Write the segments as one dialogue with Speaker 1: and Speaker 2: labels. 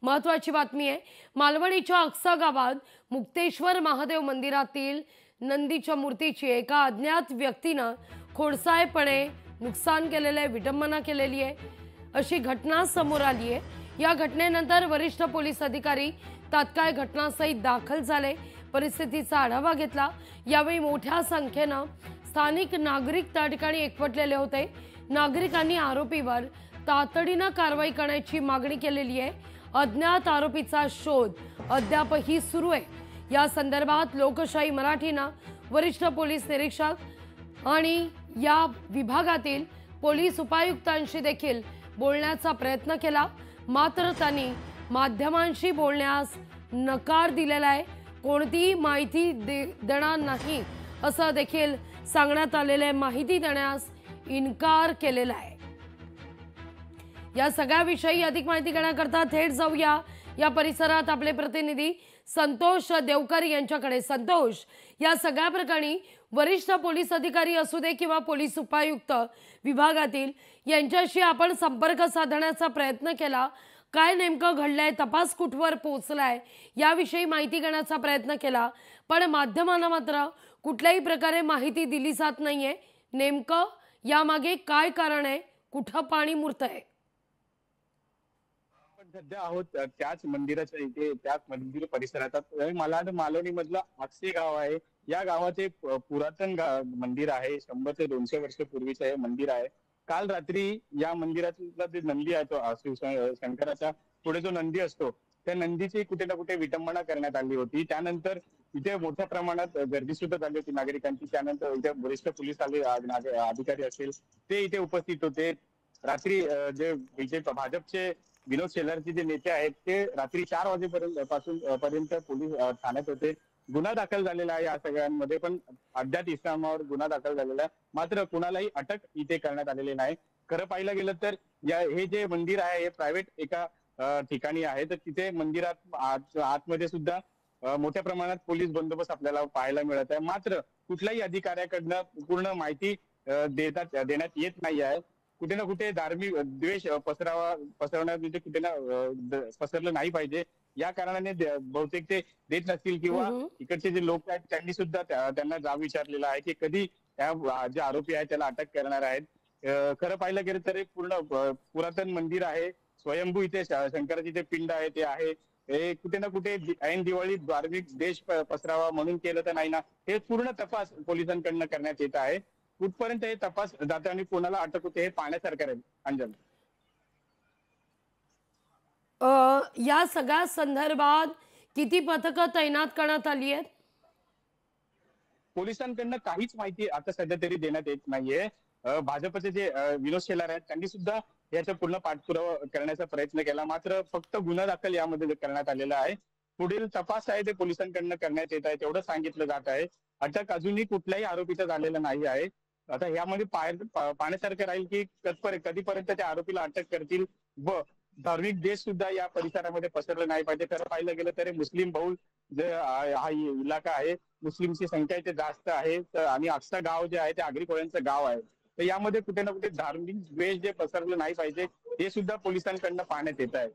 Speaker 1: महत्त्वाची बातमी आहे। मालवणीच्या अक्सा गावात मुक्तेश्वर महादेव मंदिरातील नंदीच्या मूर्तीची एका अज्ञात व्यक्तीने खोडसाळपणे नुकसान केलेले, विडंबना केलेली आहे अशी घटना समोर आली आहे। या घटनेनंतर वरिष्ठ पोलीस अधिकारी तात्काळ घटनास्थळी दाखल झाले, परिस्थितीचा आढावा घेतला। यावेळी मोठ्या संख्येने स्थानिक नागरिक त्या ठिकाणी एकवटलेले होते। नागरिकांनी आरोपीवर तातडीने कारवाई करण्याची मागणी केलेली आहे। अज्ञात आरोपीचा शोध अद्यापही सुरू आहे। या संदर्भात लोकशाही मराठीने वरिष्ठ पोलीस निरीक्षक आणि या विभागातील पोलीस उपायुक्तांशी देखील बोलण्याचा प्रयत्न केला, मात्र त्यांनी माध्यमांशी बोलण्यास नकार दिलेला आहे। कोणतीही माहिती देणार नाही असं देखील सांगण्यात आलेले, माहिती देण्यास इन्कार केलेला आहे। या सगळ्याविषयी अधिक माहिती घेण्याकरता थेट जाऊया या परिसरात आपले प्रतिनिधी संतोष देवकर यांच्याकडे। संतोष, या सगळ्या प्रकरणी वरिष्ठ पोलीस अधिकारी असू दे किंवा पोलीस उपायुक्त विभागातील यांच्याशी आपण संपर्क साधण्याचा प्रयत्न केला, काय नेमकं घडलंय, तपास कुठवर पोहोचलाय याविषयी माहिती घेण्याचा प्रयत्न केला, पण माध्यमांना मात्र कुठल्याही प्रकारे माहिती दिली जात नाहीये। नेमकं यामागे काय कारण आहे, कुठं पाणी मुरतंय?
Speaker 2: सध्या आहोत त्याच मंदिराच्या इथे, त्याच मंदिर परिसरात मालवणी मधलं अक्षे गाव आहे। या गावाचे पुरातन मंदिर आहे, 100 ते 200 वर्ष पूर्वीचं हे मंदिर आहे। काल रात्री या मंदिरातला जे नंदी आहे तो शंकराचा पुढे जो नंदी असतो त्या नंदीची कुठे ना कुठे विटंबना करण्यात आली होती। त्यानंतर इथे मोठ्या प्रमाणात गर्दी सुद्धा झाली होती नागरिकांची। त्यानंतर इथे वरिष्ठ पोलीस अधिकारी असतील ते इथे उपस्थित होते। रात्री जे भाजपचे विनोद शेलारचे जे नेते आहेत ते रात्री 4 वाजेपर्यंत पोलीस ठाण्यात होते। गुन्हा दाखल झालेला आहे या सगळ्यांमध्ये, पण अज्ञात इसमावर गुन्हा दाखल झालेला आहे, मात्र कुणालाही अटक इथे करण्यात आलेली नाही। खरं पाहिलं गेलं तर हे जे मंदिर आहे हे प्रायव्हेट एका ठिकाणी आहे, तर तिथे मंदिरात आतमध्ये सुद्धा मोठ्या प्रमाणात पोलीस बंदोबस्त आपल्याला पाहायला मिळत आहे। मात्र कुठल्याही अधिकाऱ्याकडनं पूर्ण माहिती देण्यात येत नाही आहे। कुठे ना कुठे धार्मिक द्वेष पसरवण्यात कुठे ना पसरलं नाही पाहिजे या कारणाने बहुतेक ते देत नसतील, किंवा इकडचे जे लोक आहेत त्यांनी सुद्धा त्यांना जाब विचारलेला आहे की कधी जे आरोपी आहेत त्याला अटक करणार आहेत। खरं पाहिलं गेलं तर पूर्ण पुरातन मंदिर आहे, स्वयंभू इथे शंकराची जे पिंड आहे ते आहे। हे कुठे ना कुठे ऐन दिवाळी धार्मिक देश पसरावा म्हणून केलं तर नाही ना, हे पूर्ण तपास पोलिसांकडनं करण्यात येत आहे। कुठपर्यंत हे तपास जाते आणि कोणाला अटक होते हे पाहण्यासारखं आहे। अंजन,
Speaker 1: या सगळ्या संदर्भात किती पथकं तैनात करण्यात आली आहेत?
Speaker 2: पोलिसांकडनं काहीच माहिती आता सध्या तरी देण्यात येत नाहीये। भाजपचे जे विनोद शेलार आहेत त्यांनी सुद्धा याचा पूर्ण पाठपुरावा करण्याचा प्रयत्न केला, मात्र फक्त गुन्हा दाखल यामध्ये करण्यात आलेला आहे। पुढील तपास आहे ते पोलिसांकडनं करण्यात येत आहे तेवढं सांगितलं जात आहे। अटक अजूनही कुठल्याही आरोपीचा झालेला नाही आहे। आता यामध्ये पाहण्यासारखं राहील की कधीपर्यंत त्या आरोपीला अटक करतील व धार्मिक देश सुद्धा या परिसरामध्ये पसरलं नाही पाहिजे। खरं पाहिलं गेलं तर मुस्लिम बहुल जे हा इलाका आहे, मुस्लिमची संख्या इथे जास्त आहे आणि अक्सा गाव जे आहे ते आगरी कोळ्यांचं गाव आहे, तर यामध्ये कुठे ना कुठे धार्मिक द्वेष जे पसरलं नाही पाहिजे हे सुद्धा पोलिसांकडनं पाहण्यात येत आहे।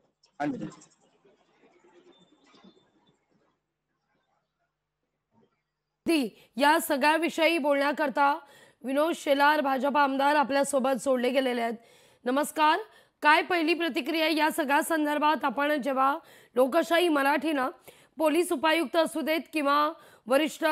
Speaker 1: या सगळ्या विषयी बोलण्याकरता विनोद शेलार भाजप आमदार आपल्या सोबत जोडले गेलेले आहेत। नमस्कार, काय पहिली प्रतिक्रिया या सगळ्या संदर्भात? आपण जेव्हा लोकशाही मराठीने पोलीस उपायुक्त असू देत किंवा वरिष्ठ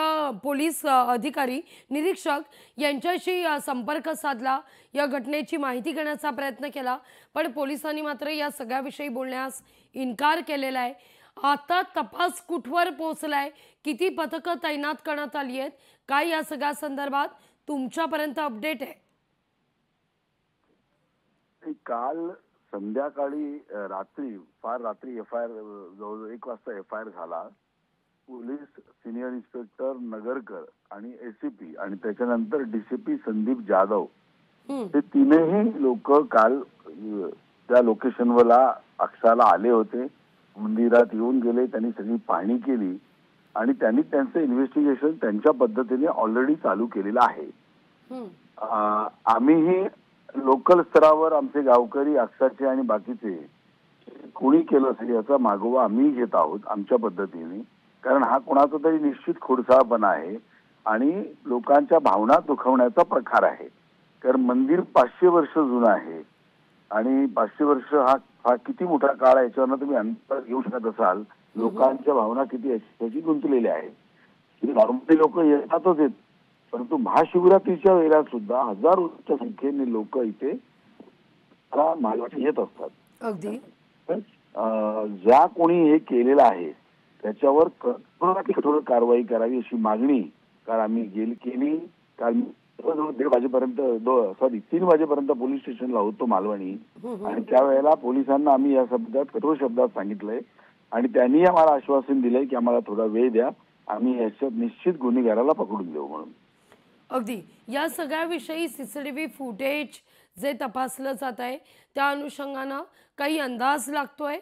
Speaker 1: पोलीस अधिकारी निरीक्षक यांच्याशी संपर्क साधला, या घटनेची माहिती घेण्याचा प्रयत्न केला, पण पोलिसांनी मात्र या सगळ्याविषयी बोलण्यास इन्कार केलेला आहे। आता तपास कुठवर पोहोचलाय, किती पथकं तैनात करण्यात आली आहेत, काय या सगळ्या संदर्भात तुमच्यापर्यंत अपडेट आहे?
Speaker 3: काल संध्याकाळी फार रात्री एफआयआर जवळजवळ 1 वाजता एफआयआर झाला। पोलीस सिनियर इन्स्पेक्टर नगरकर आणि एसीपी आणि त्याच्यानंतर डीसीपी संदीप जाधव हे तीनही लोक काल त्या लोकेशनवरला अक्षाला आले होते। मंदिरात येऊन गेले, त्यांनी सगळी पाहणी केली आणि त्यांनी त्यांचं इन्व्हेस्टिगेशन त्यांच्या पद्धतीने ऑलरेडी चालू केलेलं आहे। आम्हीही लोकल स्तरावर आमचे गावकरी अक्षाचे आणि बाकीचे कोणी केलं असेल याचा मागोवा आम्ही घेत आहोत आमच्या पद्धतीने, कारण हा कोणाचा तरी निश्चित खोडसाळपणा आहे आणि लोकांच्या भावना दुखवण्याचा प्रकार आहे. कारण मंदिर 500 वर्ष जुनं आहे आणि 500 वर्ष हा किती मोठा काळ आहे याच्यावर तुम्ही अंदाज घेऊ शकत असाल. लोकांच्या भावना किती याची गुंतलेल्या आहेत. नॉर्मली लोक येतातच येत, परंतु महाशिवरात्रीच्या वेळेला सुद्धा हजारोच्या संख्येने लोक इथे मालवणी येत असतात.
Speaker 1: अगदी
Speaker 3: ज्या कोणी हे केलेलं आहे त्याच्यावर कठोर कारवाई करावी अशी मागणी काल आम्ही केली. काल 1:30 वाजेपर्यंत 3 वाजेपर्यंत पोलीस स्टेशनला होतो मालवणी आणि त्यावेळेला पोलिसांना आम्ही या शब्दात कठोर शब्दात सांगितलंय आणि त्यांनी आम्हाला आश्वासन दिलंय की आम्हाला थोडा वेळ द्या, आम्ही याच्यात निश्चित गुन्हेगाराला पकडून देऊ म्हणून.
Speaker 1: अगदी या सगळ्याविषयी सीसीटीव्ही फुटेज जे तपासलं जात आहे त्या अनुषंगानं काही अंदाज लागतोय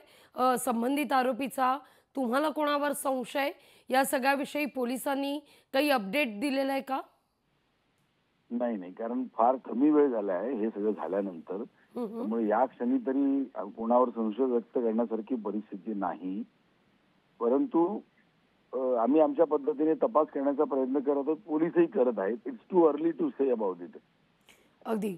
Speaker 1: संबंधित आरोपीचा? तुम्हाला कोणावर संशय? या सगळ्याविषयी पोलिसांनी काही अपडेट दिलेला आहे का?
Speaker 3: नाही, कारण फार कमी वेळ झाला आहे हे सगळं झाल्यानंतर, त्यामुळे या क्षणी तरी कोणावर संशय व्यक्त करण्यासारखी परिस्थिती नाही. परंतु आम्ही आमच्या पद्धतीने तपास करण्याचा प्रयत्न करत आहोत, पोलीसही करत आहेत. It's too early to say about it.
Speaker 1: अगदी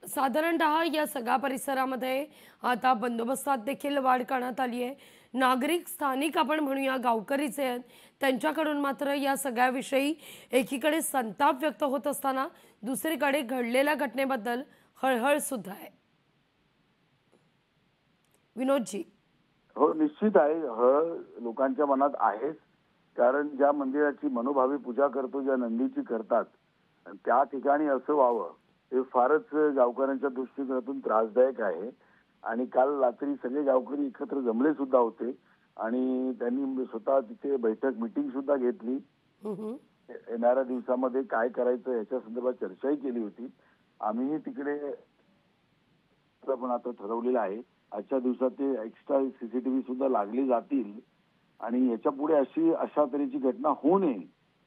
Speaker 1: साधारणतः या सगळ्या परिसरामध्ये आता बंदोबस्तात देखील वाढ करण्यात आली आहे. नागरिक स्थानिक आपण म्हणूया गावकरीच आहेत, त्यांच्याकडून मात्र या सगळ्याविषयी एकीकडे संताप व्यक्त होत असताना दुसरीकडे घडलेल्या घटनेबद्दल हळहळ सुद्धा आहे. विनोदजी.
Speaker 3: हो, निश्चित आहे. लोकांच्या मनात आहेच, कारण ज्या मंदिराची मनोभावी पूजा करतो, ज्या नंदीची करतात, त्या ठिकाणी असं व्हावं हे फारच गावकऱ्यांच्या दृष्टिकोनातून त्रासदायक आहे. आणि काल रात्री सगळे गावकरी एकत्र जमले सुद्धा होते आणि त्यांनी स्वतः तिथे मिटिंग सुद्धा घेतली. येणाऱ्या दिवसामध्ये काय करायचं याच्या संदर्भात चर्चाही केली होती. आम्हीही तिकडे पण आता ठरवलेलं आहे आजच्या दिवसात ते एक्स्ट्रा सीसीटीव्ही सुद्धा लागले जातील आणि याच्या पुढे अशा तऱ्हेची घटना होऊ नये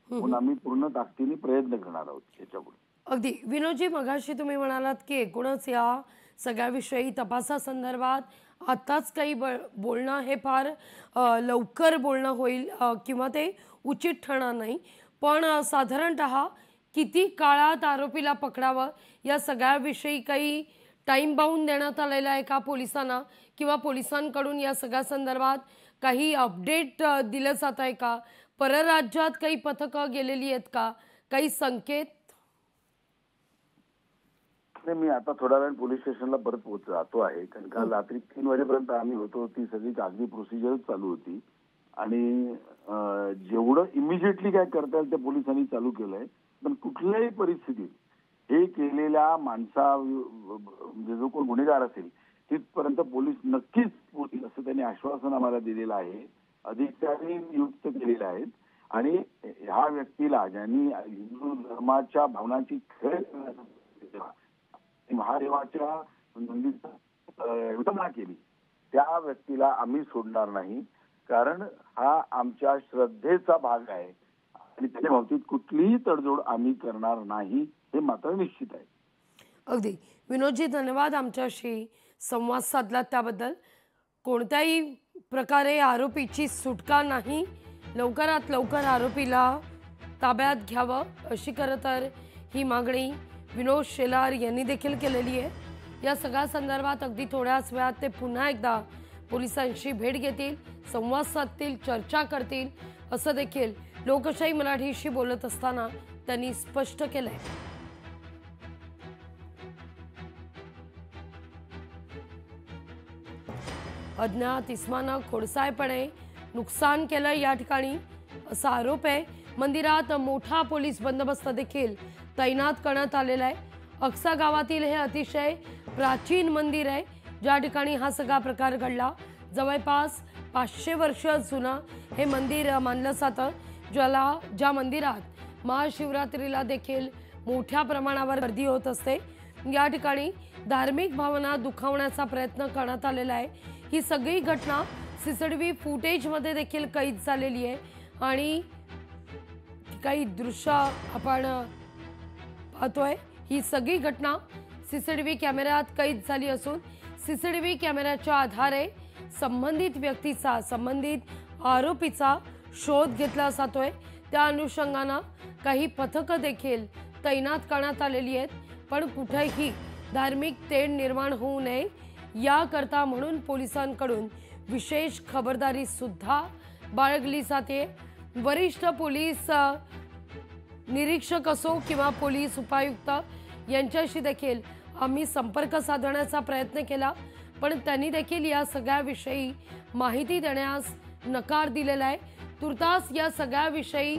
Speaker 3: म्हणून आम्ही पूर्ण ताकदीने प्रयत्न करणार आहोत याच्या पुढे.
Speaker 1: अगदी विनोदजी, मगाशी तुम्ही म्हणालात की एकूणच या सगळ्याविषयी तपासासंदर्भात आताच काही बोलणं हे फार लवकर बोलणं होईल किंवा ते उचित ठरणार नाही. पण साधारणतः किती काळात आरोपीला पकडावं या सगळ्याविषयी काही टाइम बाउंड देण्यात आलेला आहे का पोलिसांना, किंवा पोलिसांकडून या सगळ्या संदर्भात काही अपडेट दिलं जात आहे का? परराज्यात काही पथकं गेलेली आहेत का? काही संकेत?
Speaker 3: मी आता थोड्या वेळ पोलीस स्टेशनला परत जातो आहे, कारण काल रात्री 3 वाजेपर्यंत आम्ही होतो. ती सगळी कागदी प्रोसिजरच चालू होती आणि जेवढं इमिजिएटली काय करता येईल ते पोलिसांनी चालू केलंय. पण कुठल्याही परिस्थितीत हे केलेल्या म्हणजे जो कोण गुन्हेगार असेल तिथपर्यंत पोलीस नक्कीच पोहोचतील असं त्यांनी आश्वासन आम्हाला दिलेलं आहे. अधिकारी नियुक्त केलेले आहेत आणि ह्या व्यक्तीला ज्यांनी हिंदू धर्माच्या भावनांची खेळ महादेवाच्या विटंबना केली त्या व्यक्तीला आम्ही सोडणार नाही, कारण हा आमच्या श्रद्धेचा भाग आहे आणि त्याच्या बाबतीत कुठलीही तडजोड आम्ही करणार नाही हे मात्र निश्चित आहे.
Speaker 1: अगदी विनोदजी, धन्यवाद आमच्याशी संवाद साधला त्याबद्दल. कोणत्याही प्रकारे आरोपीची सुटका नाही, लवकरात लवकर आरोपीला ताब्यात घ्यावं अशी खरं तर ही मागणी विनोद शेलार यांनी देखील केलेली आहे. या सगळ्या संदर्भात अगदी थोड्याच वेळात ते पुन्हा एकदा पोलिसांशी भेट घेतील, संवाद साधतील, चर्चा करतील असं देखील लोकशाही मराठीशी बोलत असताना त्यांनी स्पष्ट केलंय. अज्ञात इस्मानं खोडसाळपणे नुकसान केलं या ठिकाणी असा आरोप आहे. मंदिरात मोठा पोलीस बंदोबस्त देखील तैनात करण्यात आलेला आहे. अक्सा गावातील हे अतिशय प्राचीन मंदिर आहे ज्या ठिकाणी हा सगळा प्रकार घडला. जवळपास 500 वर्ष जुनं हे मंदिर मानलं जातं, ज्या मंदिरात महाशिवरात्रीला देखील मोठ्या प्रमाणावर गर्दी होत असते. या ठिकाणी धार्मिक भावना दुखावण्याचा प्रयत्न करण्यात आलेला आहे. ही सगळी घटना सीसीटीव्ही फुटेजमध्ये देखील कैद झालेली आहे आणि काही दृश्य आपण पाहतोय. ही सगळी घटना सीसीटीव्ही कॅमेऱ्यात कैद झाली असून सीसीटीव्ही कॅमेऱ्याच्या आधारे संबंधित आरोपीचा शोध घेतला जातोय। त्या अनुषंगानं काही पथकं देखील तैनात करण्यात आलेली आहेत, पण कुठेही धार्मिक तेढ निर्माण होऊ नये याकरता म्हणून पोलिसांकडून विशेष खबरदारी सुद्धा बाळगली जाते। वरिष्ठ पोलीस निरीक्षक असो किंवा पोलीस उपायुक्त यांच्याशी देखील आम्ही संपर्क साधण्याचा प्रयत्न केला, पण त्यांनी देखील या सगळ्याविषयी माहिती देण्यास नकार दिलेला आहे। तुर्तास या सगळ्याविषयी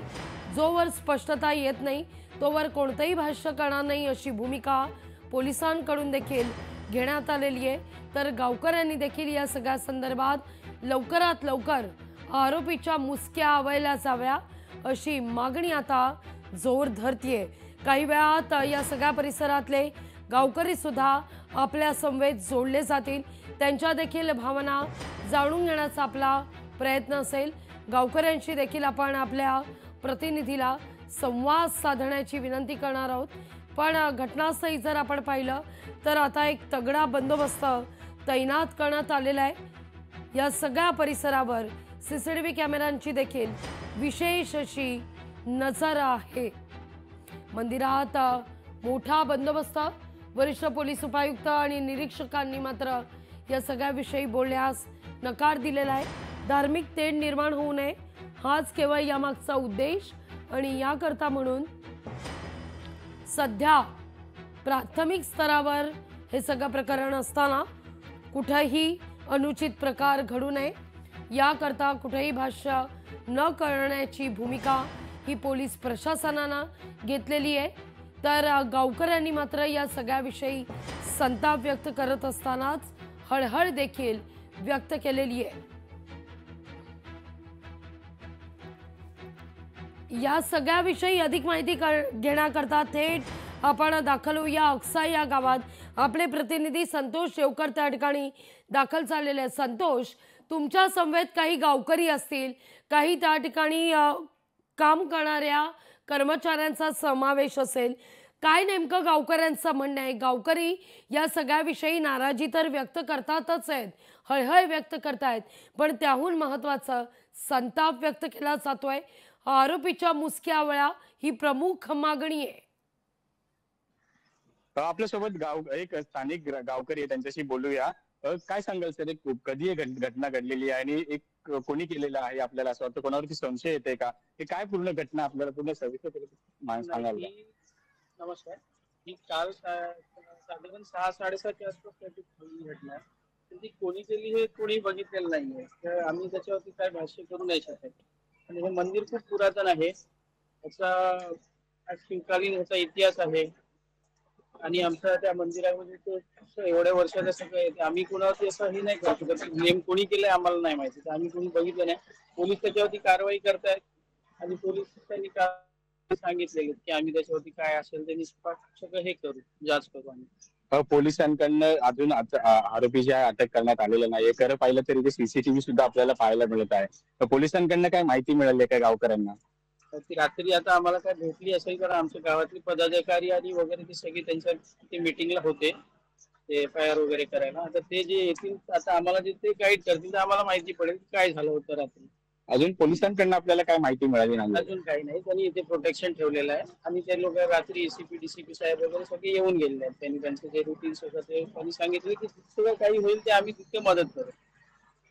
Speaker 1: जोवर स्पष्टता येत नाही तोवर कोणतेही भाष्य करणार नाही अशी भूमिका पोलिसांकडून देखील घेण्यात आलेली आहे। तर गावकऱ्यांनी देखील या सगळ्या संदर्भात लवकरात लवकर आरोपीच्या मुसक्या आवळल्या जाव्या अशी मागणी आता जोर धरतीये। काही वेळात या सगळ्या परिसरातले गावकरी सुद्धा आपल्या समवेत जोडले जातील, त्यांच्या देखील भावना जाणून घेण्याचा आपला प्रयत्न असेल। गावकऱ्यांशी देखील आपण आपल्या प्रतिनिधीला संवाद साधण्याची विनंती करणार आहोत। पण घटनास्थळी जर आपण पाहिलं तर आता एक तगडा बंदोबस्त तैनात करण्यात आलेला आहे। या सगळ्या परिसरावर सीसीटीव्ही कॅमेऱ्यांची देखील विशेष अशी नजर आहे। मंदिरात मोठा बंदोबस्त, वरिष्ठ पोलीस उपायुक्त आणि निरीक्षकांनी मात्र या सगळ्याविषयी बोलण्यास नकार दिलेला आहे। धार्मिक तेढ निर्माण होऊ नये हाच केवळ यामागचा उद्देश आणि याकरता म्हणून सध्या प्राथमिक स्तरावर हे सगळं प्रकरण असताना कुठेही अनुचित प्रकार घडू नये याकरता कुठेही भाष्य न करण्याची भूमिका ही पोलीस प्रशासनानं घेतलेली आहे। तर गावकऱ्यांनी मात्र या सगळ्याविषयी संताप व्यक्त करत असतानाच हळहळ देखील व्यक्त केलेली आहे। या सगळ्याविषयी अधिक माहिती घेण्याकरता थेट आपण दाखल होऊया अक्सा या गावात। आपले प्रतिनिधी संतोष शेवकर त्या ठिकाणी दाखल झालेले आहेत। संतोष, तुमच्या समवेत काही गावकरी असतील, काही त्या ठिकाणी काम करणाऱ्या कर्मचाऱ्यांचा समावेश असेल, काय नेमकं गावकऱ्यांचं म्हणणं आहे? गावकरी या सगळ्याविषयी नाराजी तर व्यक्त करतातच आहेत, हळहळ व्यक्त करतायत, पण त्याहून महत्त्वाचं संताप व्यक्त केला जातोय। आरोपीच्या मुसक्या आवळा ही प्रमुख मागणी आहे।
Speaker 2: आपल्यासोबत एक स्थानिक गावकरी आहे, त्यांच्याशी बोलूया। काय सांगाल सर, कधी घटना घडलेली आहे आणि एक कोणी केलेलं आहे? आपल्याला असं वाटतं कोणावरती संशय येते का? हे काय पूर्ण घटना आपल्याला पूर्ण सविस्तर सांगाल?
Speaker 4: नमस्कार। ही काल साधारण 6-7:30च्या आसपास घटना आहे। ती कोणी केली हे कोणी बघितलेलं नाहीये, तर आम्ही त्याच्यावरती काय भाष्य करू नाही शकत। आणि हे मंदिर खूप पुरातन आहे, त्याचा शिवकालीन ह्याचा इतिहास आहे आणि आमच्या त्या मंदिरामध्ये ते एवढ्या वर्षाचं सगळं आहे, आम्ही कोणावरती असं हे नाही करू शकत। नेम कोणी केलंय आम्हाला नाही माहिती, तर आम्ही कोणी बघितलं नाही। पोलीस त्याच्यावरती कारवाई करतायत आणि पोलीस त्यांनी सांगितलेलं की आम्ही त्याच्यावरती काय असेल ते निष्पक्ष हे करू, जांच करू। आम्ही
Speaker 2: पोलिसांकडनं अजून आरोपीच्या अटक करण्यात आलेलं नाहीये। खरं पाहिलं तरी ते सीसीटीव्ही सुद्धा आपल्याला पाहायला मिळत आहे। तर पोलिसांकडनं काय माहिती मिळाली का गावकऱ्यांना?
Speaker 4: ती रात्री आता आम्हाला काय भेटली असेल, कारण आमच्या गावातली पदाधिकारी आणि वगैरे ते सगळे त्यांच्या ते मीटिंगला होते, ते FIR वगैरे करायला। आता ते जे येतील आता आम्हाला जे ते गाईड करतील तर आम्हाला माहिती पडेल काय झालं होतं रात्री।
Speaker 2: अजून पोलिसांकडनं आपल्याला काय माहिती मिळाली नाही?
Speaker 4: अजून काही नाही, त्यांनी इथे प्रोटेक्शन ठेवलेलं आहे आणि ते लोक रात्री ACP DCP साहेब वगैरे सगळे येऊन गेलेले आहेत। त्यांनी त्यांचे जे रुटीन्स होतं ते त्यांनी सांगितले की सगळं काही होईल ते आम्ही तिथे मदत करू।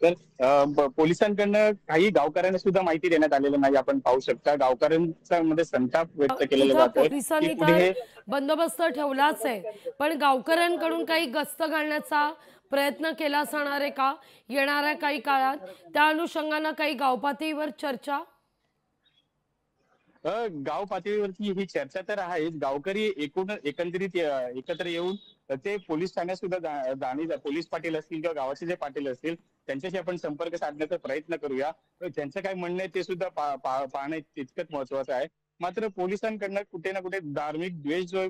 Speaker 2: तर पोलिसांकडनं काही गावकऱ्यांना सुद्धा माहिती देण्यात आलेलं नाही, आपण पाहू शकता। गावकऱ्यांच्या मध्ये संताप व्यक्त केलेला जातोय।
Speaker 1: पोलिसांनी तर बंदोबस्त ठेवलाच आहे, पण गावकऱ्यांकडून काही गस्त घालण्याचा प्रयत्न केला जाणार आहे का येणाऱ्या काही काळात? त्या अनुषंगाने काही गाव पातळीवर चर्चा?
Speaker 2: गाव पातळीवरती ही चर्चा तर आहेच। गावकरी एकंदरीत एकत्र येऊन ते पोलीस ठाण्यात सुद्धा पोलीस पाटील असतील किंवा गावाचे जे पाटील असतील त्यांच्याशी आपण संपर्क साधण्याचा प्रयत्न करूया। त्यांचं काय म्हणणं आहे ते सुद्धा पाहणं तितकंच महत्वाचं आहे। मात्र पोलिसांकडनं कुठे ना कुठे धार्मिक द्वेष जो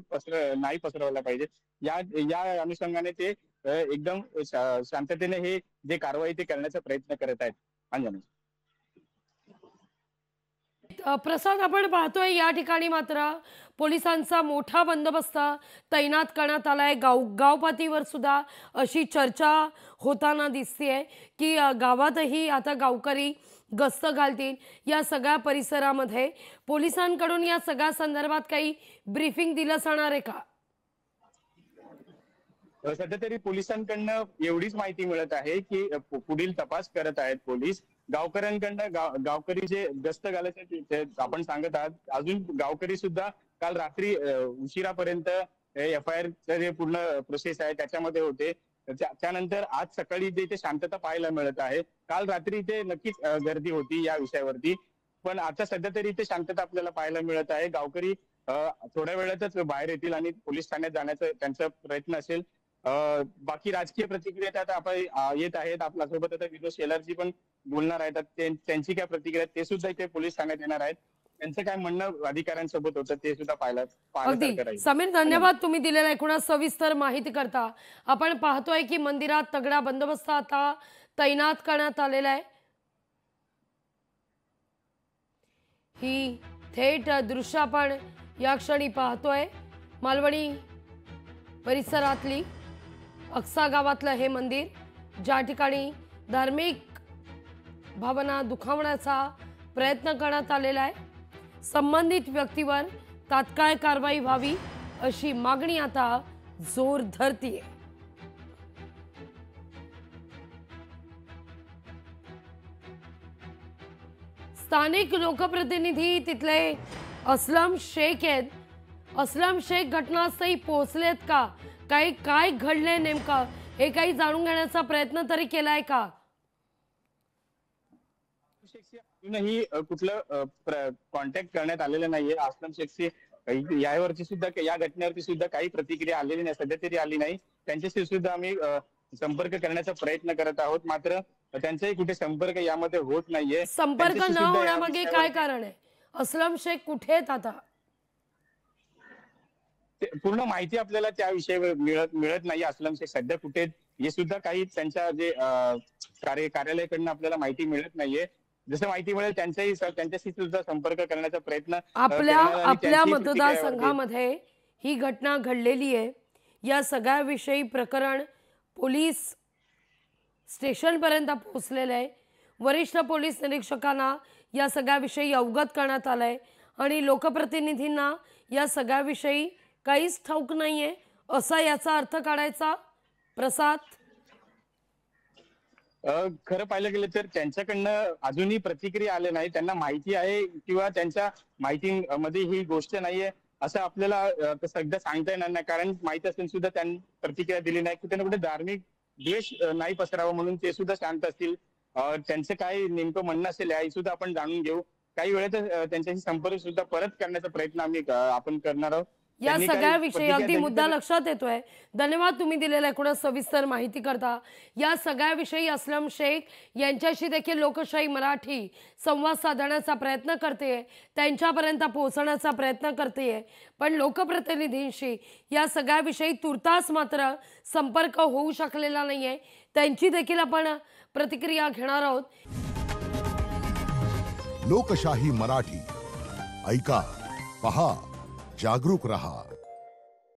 Speaker 2: नाही पसरवला पाहिजे या अनुषंगाने ते एकदम शांततेने हे जे कारवाई ते करण्याचा प्रयत्न करत आहेत। अंजना,
Speaker 1: प्रसाद, आपण पाहतोय या ठिकाणी मात्र पोलिसांचा मोठा बंदोबस्त तैनात करण्यात आलाय. गाव पातळीवर सुद्धा अशी चर्चा होताना दिसतेय की गावातही आता गावकरी गस्त घालतील. या सगळ्या परिसरामध्ये पोलिसांकडून या सगळ्या संदर्भात काही ब्रीफिंग दिलं जाणार आहे का?
Speaker 2: सध्या तरी पोलिसांकडनं एवढीच माहिती मिळत आहे की पुढील तपास करत आहेत पोलीस. गावकऱ्यांकडनं गावकरी जे गस्त घालायचे आपण सांगत आहात, अजून गावकरी सुद्धा काल रात्री उशिरापर्यंत FIR जे पूर्ण प्रोसेस आहे त्याच्यामध्ये होते. त्यानंतर आज सकाळी इथे शांतता पाहायला मिळत आहे. काल रात्री इथे नक्कीच गर्दी होती या विषयावरती, पण आता सध्या तरी इथे शांतता आपल्याला पाहायला मिळत आहे. गावकरी थोड्या वेळातच बाहेर येतील आणि पोलीस ठाण्यात जाण्याचा त्यांचा प्रयत्न असेल. बाकी राजकीय प्रतिक्रिया आता आपण येत आहेत. आपल्यासोबत आता विनोद शेलारजी पण बोलणार आहेत. त्यांची काय प्रतिक्रिया ते सुद्धा इथे पोलीस ठाण्यात येणार आहेत. त्यांचं काय म्हणणं अधिकाऱ्यांसोबत होतं ते सुद्धा
Speaker 1: अगदी. समीर, धन्यवाद तुम्ही दिलेल्या एकूणच सविस्तर माहिती करता. आपण पाहतोय की मंदिरात तगडा बंदोबस्त आता तैनात करण्यात आलेला आहे. ही थेट दृश्य आपण या क्षणी पाहतोय. मालवणी परिसरातली अक्सा गावातलं हे मंदिर, ज्या ठिकाणी धार्मिक भावना दुखावण्याचा प्रयत्न करण्यात आलेला आहे. संबंधित व्यक्तीवर तात्काळ कारवाई व्हावी अशी मागणी आता जोर धरतीये. स्थानिक लोकप्रतिनिधी तिथले असलम शेख आहेत. असलम शेख घटनास्थळी पोहोचलेत का? काय घडलंय नेमकं हे काही जाणून घेण्याचा प्रयत्न तरी केलाय का?
Speaker 2: अजूनही कुठलं कॉन्टॅक्ट करण्यात आलेलं नाहीये असलम शेखशी. यावरची सुद्धा या घटनेवरती सुद्धा काही प्रतिक्रिया आलेली नाही, सध्या तरी आली नाही. त्यांच्याशी सुद्धा आम्ही संपर्क करण्याचा प्रयत्न करत आहोत, मात्र त्यांचाही कुठे संपर्क यामध्ये होत नाहीये.
Speaker 1: संपर्क न होण्यामागे काय कारण आहे? असलम शेख कुठे आहेत आता?
Speaker 2: पूर्ण माहिती आपल्याला त्याविषयी मिळत नाही. असलम शेख सध्या कुठे हे सुद्धा काही त्यांच्या जे कार्यालयाकडनं आपल्याला माहिती मिळत नाहीये. जसं माहिती मिळेल त्यांच्याशी सुद्धा संपर्क करण्याचा प्रयत्न
Speaker 1: आपल्या मतदारसंघामध्ये ही घटना घडलेली आहे. या सगळ्या विषयी प्रकरण पोलीस स्टेशन पर्यंत पोहोचलेलं आहे. वरिष्ठ पोलीस निरीक्षकांना या सगळ्याविषयी अवगत करण्यात आलंय आणि लोकप्रतिनिधींना या सगळ्याविषयी काहीच ठाऊक नाहीये असा याचा अर्थ काढायचा. प्रसाद,
Speaker 2: खरं पाहिलं गेलं तर त्यांच्याकडनं अजूनही प्रतिक्रिया आल्या नाही. त्यांना माहिती आहे किंवा त्यांच्या माहितीमध्ये ही गोष्ट नाहीये असं आपल्याला सध्या सांगता येणार नाही, कारण माहिती असून सुद्धा त्यांनी प्रतिक्रिया दिली नाही. कुठे ना कुठे धार्मिक द्वेष नाही पसरावा म्हणून ते सुद्धा शांत असतील. त्यांचं काय नेमकं म्हणणं असेल याही सुद्धा आपण जाणून घेऊ. काही वेळेत त्यांच्याशी संपर्क सुद्धा परत करण्याचा प्रयत्न आपण करणार आहोत.
Speaker 1: या सगळ्याविषयी अगदी मुद्दा लक्षात येतोय. धन्यवाद तुम्ही दिलेल्या एकूणच सविस्तर माहिती करता. या सगळ्याविषयी असलम शेख यांच्याशी देखील लोकशाही मराठी संवाद साधण्याचा प्रयत्न करते, त्यांच्यापर्यंत पोहोचण्याचा प्रयत्न करते, पण लोकप्रतिनिधींशी या सगळ्याविषयी तुर्तास मात्र संपर्क होऊ शकलेला नाहीये. त्यांची देखील आपण प्रतिक्रिया घेणार आहोत.
Speaker 5: लोकशाही मराठी ऐका, पहा, जागरूक रहा.